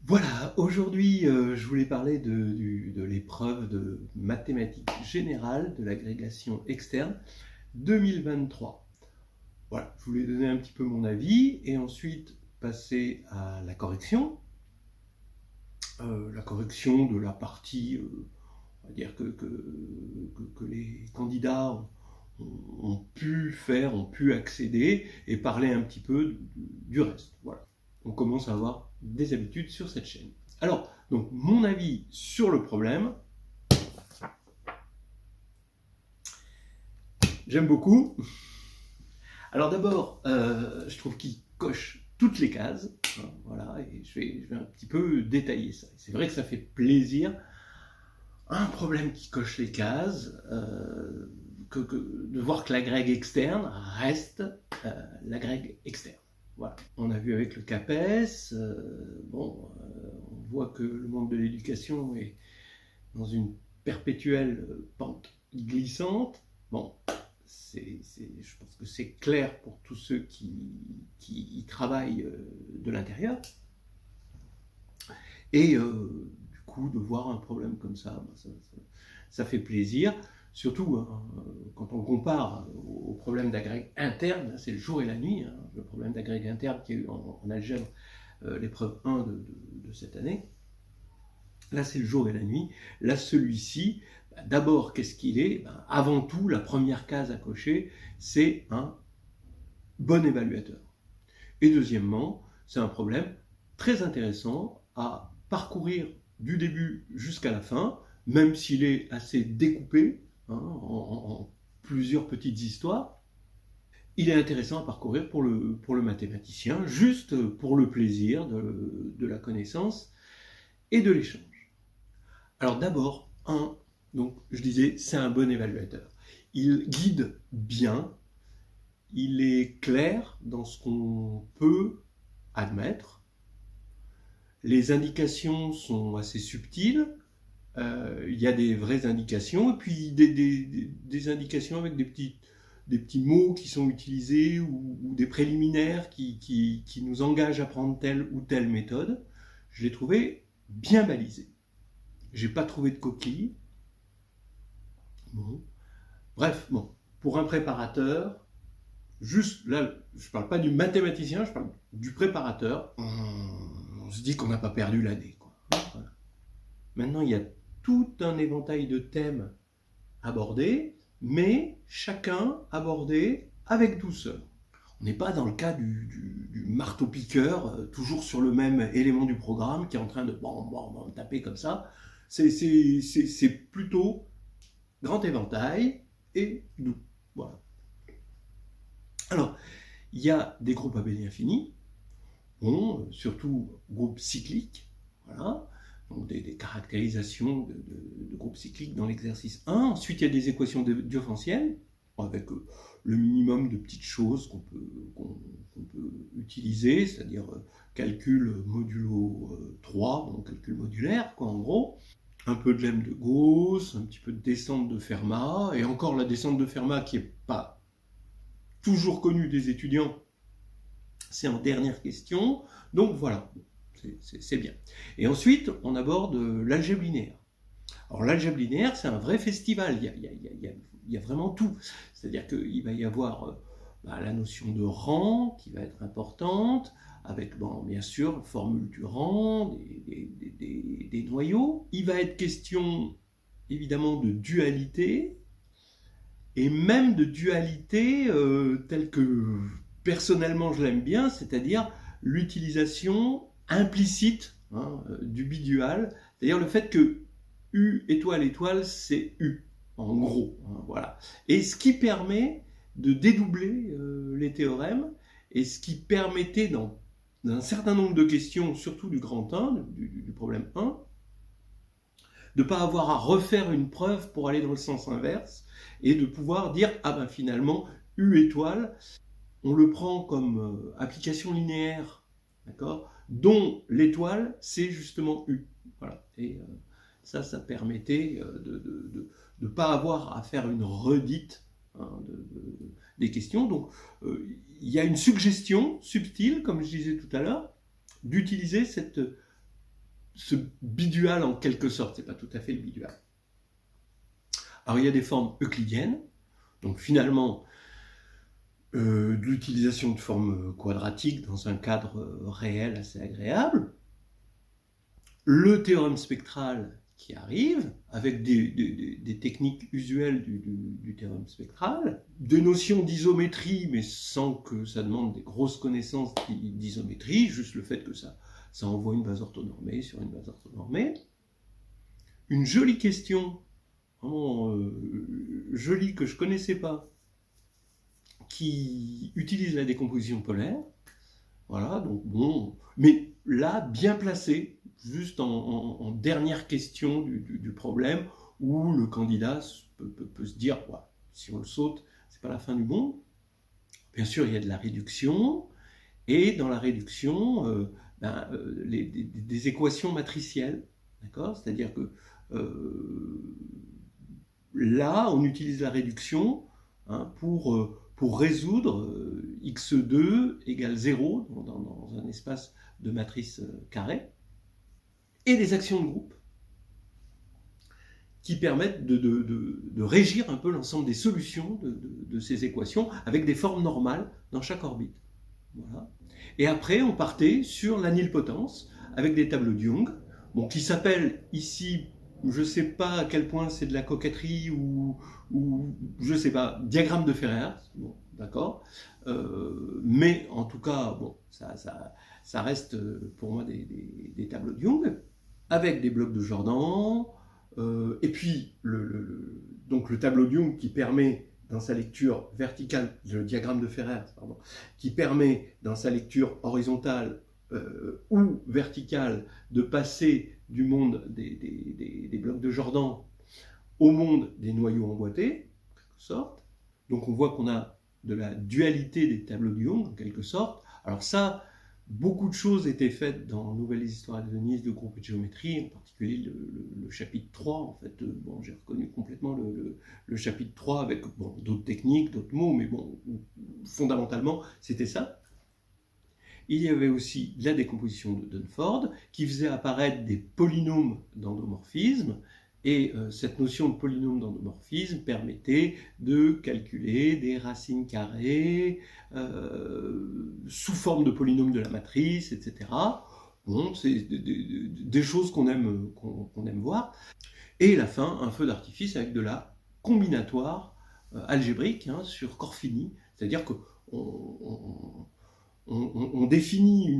Voilà, aujourd'hui, je voulais parler de l'épreuve de mathématiques générales de l'agrégation externe 2023. Voilà, je voulais donner un petit peu mon avis et ensuite passer à la correction de la partie, on va dire que les candidats ont pu faire, ont pu accéder et parler un petit peu du reste. Voilà, on commence à avoir des habitudes sur cette chaîne. Alors, donc mon avis sur le problème, j'aime beaucoup. Alors d'abord, je trouve qu'il coche toutes les cases, hein, voilà, et je vais un petit peu détailler ça. C'est vrai que ça fait plaisir, un problème qui coche les cases, de voir que l'agrég externe reste l'agrég externe. Voilà. On a vu avec le CAPES, on voit que le monde de l'éducation est dans une perpétuelle pente glissante. Bon, je pense que c'est clair pour tous ceux qui y travaillent de l'intérieur. Et du coup, de voir un problème comme ça, ça fait plaisir. Surtout hein, quand on compare au problème d'agrég interne, c'est le jour et la nuit. Hein, le problème d'agrég interne qui est eu en algèbre, l'épreuve 1 de cette année. Là, c'est le jour et la nuit. Là, celui-ci, d'abord, qu'est-ce qu'il est? Avant tout, la première case à cocher, c'est un bon évaluateur. Et deuxièmement, c'est un problème très intéressant à parcourir du début jusqu'à la fin, même s'il est assez découpé hein, en plusieurs petites histoires. Il est intéressant à parcourir pour le mathématicien, juste pour le plaisir de la connaissance et de l'échange. Alors d'abord, donc je disais, c'est un bon évaluateur. Il guide bien, il est clair dans ce qu'on peut admettre. Les indications sont assez subtiles. Il y a des vraies indications et puis des indications avec des petits mots qui sont utilisés ou des préliminaires qui nous engagent à prendre telle ou telle méthode. Je l'ai trouvé bien balisé. J'ai pas trouvé de coquilles. Bon. Bref, bon, pour un préparateur, juste là, je parle pas du mathématicien, je parle du préparateur. On se dit qu'on n'a pas perdu l'année. Voilà. Maintenant, il y a tout un éventail de thèmes abordés, mais chacun abordé avec douceur. On n'est pas dans le cas du marteau-piqueur, toujours sur le même élément du programme, qui est en train de taper comme ça. C'est plutôt grand éventail et doux. Voilà. Alors, il y a des groupes abéliens finis, surtout groupes cycliques, voilà, donc des caractérisations de groupes cycliques dans l'exercice 1. Ensuite, il y a des équations diophantiennes, avec le minimum de petites choses qu'on peut utiliser, c'est-à-dire calcul modulo 3, donc calcul modulaire, quoi, en gros. Un peu de lemme de Gauss, un petit peu de descente de Fermat, et encore la descente de Fermat qui n'est pas toujours connue des étudiants, c'est en dernière question, donc voilà, c'est bien. Et ensuite, on aborde l'algèbre linéaire. Alors l'algèbre linéaire, c'est un vrai festival, il y a vraiment tout. C'est-à-dire qu'il va y avoir la notion de rang qui va être importante, avec bien sûr formule du rang, des noyaux. Il va être question évidemment de dualité, et même de dualité telle que personnellement je l'aime bien, c'est-à-dire l'utilisation implicite du bidual, c'est-à-dire le fait que U étoile étoile c'est U, en gros, voilà. Et ce qui permet de dédoubler les théorèmes, et ce qui permettait dans un certain nombre de questions, surtout du grand 1, du problème 1, de ne pas avoir à refaire une preuve pour aller dans le sens inverse, et de pouvoir dire, finalement, U étoile, on le prend comme application linéaire, d'accord, dont l'étoile, c'est justement U. Voilà. Et ça permettait de ne pas avoir à faire une redite des questions. Donc, il y a une suggestion subtile, comme je disais tout à l'heure, d'utiliser cette ce bidual en quelque sorte, c'est pas tout à fait le bidual. Alors il y a des formes euclidiennes, donc finalement de l'utilisation de formes quadratiques dans un cadre réel assez agréable, le théorème spectral qui arrive, avec des techniques usuelles du théorème spectral, des notions d'isométrie, mais sans que ça demande des grosses connaissances d'isométrie, juste le fait que ça envoie une base orthonormée sur une base orthonormée. Une jolie question, vraiment jolie, que je ne connaissais pas, qui utilise la décomposition polaire. Voilà, donc bon, mais là, bien placé, juste en dernière question du problème, où le candidat peut se dire, ouais, si on le saute, c'est pas la fin du monde. Bien sûr, il y a de la réduction, et dans la réduction, des équations matricielles, d'accord ? C'est-à-dire que là, on utilise la réduction pour résoudre x2 égale 0 dans un espace de matrice carrée, et des actions de groupe qui permettent de régir un peu l'ensemble des solutions de ces équations avec des formes normales dans chaque orbite. Voilà. Et après, on partait sur la nilpotence avec des tableaux de Young, bon, qui s'appellent ici, je ne sais pas à quel point c'est de la coquetterie ou je ne sais pas, diagramme de Ferrer, bon, d'accord, mais en tout cas, bon, ça reste pour moi des tableaux de Young, avec des blocs de Jordan, et puis donc le tableau de Young qui permet dans sa lecture verticale, le diagramme de Ferrer, pardon, qui permet dans sa lecture horizontale ou verticale de passer du monde des blocs de Jordan au monde des noyaux emboîtés, en quelque sorte. Donc on voit qu'on a de la dualité des tableaux de Young, en quelque sorte. Alors ça, beaucoup de choses étaient faites dans Nouvelles histoires de Venise, de groupe de géométrie, en particulier le chapitre 3. En fait, bon, j'ai reconnu complètement le chapitre 3 avec bon, d'autres techniques, d'autres mots, mais bon, fondamentalement, c'était ça. Il y avait aussi la décomposition de Dunford, qui faisait apparaître des polynômes d'endomorphisme, et cette notion de polynôme d'endomorphisme permettait de calculer des racines carrées sous forme de polynômes de la matrice, etc. Bon, c'est des choses qu'on aime voir. Et la fin, un feu d'artifice avec de la combinatoire algébrique sur corps fini, c'est-à-dire qu'on définit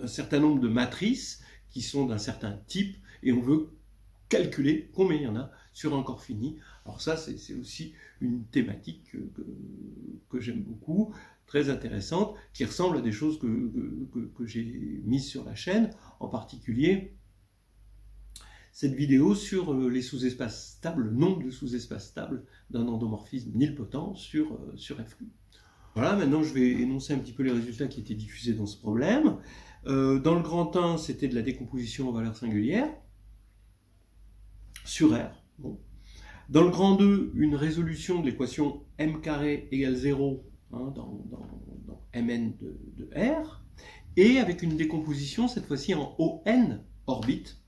un certain nombre de matrices qui sont d'un certain type, et on veut calculer combien il y en a sur un corps fini. Alors ça, c'est aussi une thématique que j'aime beaucoup, très intéressante, qui ressemble à des choses que j'ai mises sur la chaîne, en particulier cette vidéo sur les sous-espaces stables, le nombre de sous-espaces stables d'un endomorphisme nilpotent sur FQ. Voilà, maintenant je vais énoncer un petit peu les résultats qui étaient diffusés dans ce problème. Dans le grand 1, c'était de la décomposition en valeurs singulières, sur R. Bon. Dans le grand 2, une résolution de l'équation m carré égale 0 dans Mn de R, et avec une décomposition cette fois-ci en ON orbite,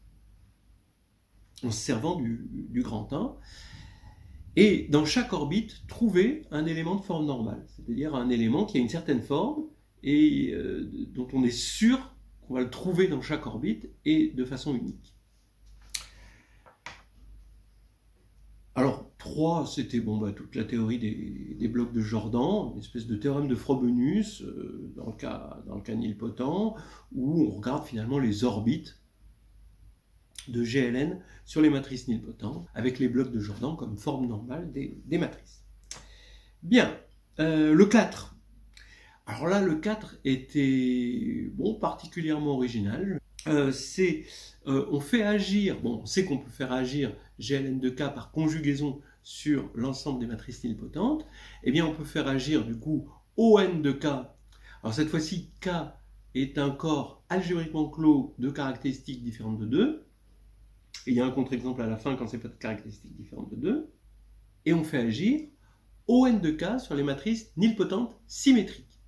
en se servant du grand 1. Et dans chaque orbite, trouver un élément de forme normale, c'est-à-dire un élément qui a une certaine forme et dont on est sûr qu'on va le trouver dans chaque orbite et de façon unique. Alors, 3, c'était toute la théorie des blocs de Jordan, une espèce de théorème de Frobenius, dans le cas nilpotent, où on regarde finalement les orbites de GLN sur les matrices nilpotentes, avec les blocs de Jordan comme forme normale des matrices. Bien, le 4. Alors là, le 4 était particulièrement original. On fait agir, on sait qu'on peut faire agir GLN de K par conjugaison sur l'ensemble des matrices nilpotentes. Eh bien, on peut faire agir du coup ON de K. Alors cette fois-ci, K est un corps algébriquement clos de caractéristiques différentes de 2. Et il y a un contre-exemple à la fin quand c'est pas de caractéristiques différentes de 2. Et on fait agir ON de K sur les matrices nilpotentes symétriques.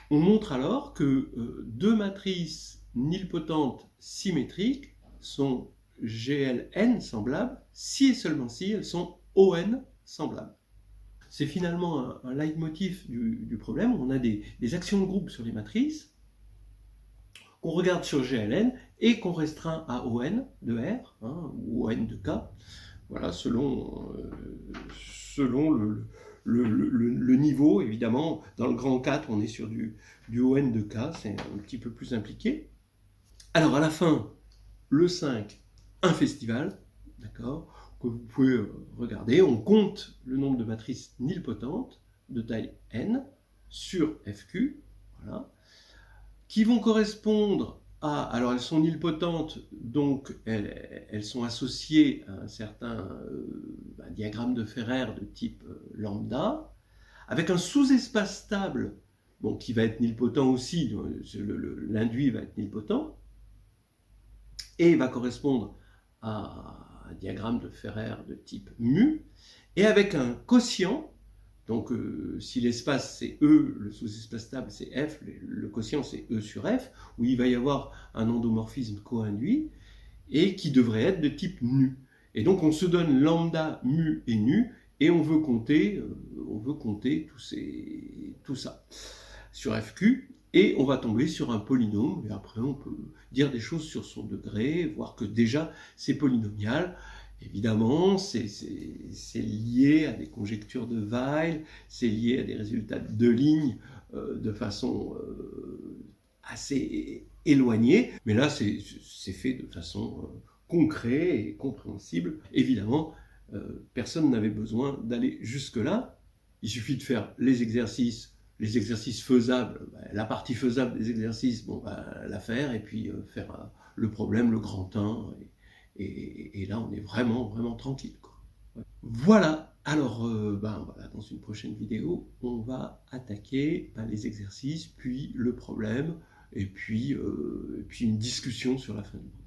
On montre alors que deux matrices nilpotentes symétriques sont GLN semblables si et seulement si elles sont ON semblables. C'est finalement un leitmotiv du problème. On a des actions de groupe sur les matrices qu'on regarde sur GLN et qu'on restreint à ON de R ou ON de K, voilà, selon le niveau. Évidemment, dans le grand 4, on est sur du ON de K, c'est un petit peu plus impliqué. Alors à la fin, le 5, un festival, d'accord, que vous pouvez regarder. On compte le nombre de matrices nilpotentes de taille n sur FQ, voilà, qui vont correspondre à, alors elles sont nilpotentes, donc elles sont associées à un certain diagramme de Ferrer de type lambda, avec un sous-espace stable, bon, qui va être nilpotent aussi, l'induit va être nilpotent, et va correspondre à un diagramme de Ferrer de type mu, et avec un quotient. Donc, si l'espace c'est E, le sous-espace stable c'est F, le quotient c'est E sur F, où il va y avoir un endomorphisme co-induit, et qui devrait être de type nu. Et donc, on se donne lambda, mu et nu, et on veut compter tout ça sur FQ, et on va tomber sur un polynôme, et après on peut dire des choses sur son degré, voir que déjà c'est polynomial. Évidemment, c'est lié à des conjectures de Weil, c'est lié à des résultats de deux lignes de façon assez éloignée, mais là c'est fait de façon concrète et compréhensible. Évidemment, personne n'avait besoin d'aller jusque-là, il suffit de faire les exercices faisables, la partie faisable des exercices, bon, la faire, et puis faire le problème, le grand 1, et là on est vraiment, vraiment tranquille, quoi. Voilà, alors voilà, dans une prochaine vidéo, on va attaquer les exercices, puis le problème, et puis une discussion sur la fin du cours.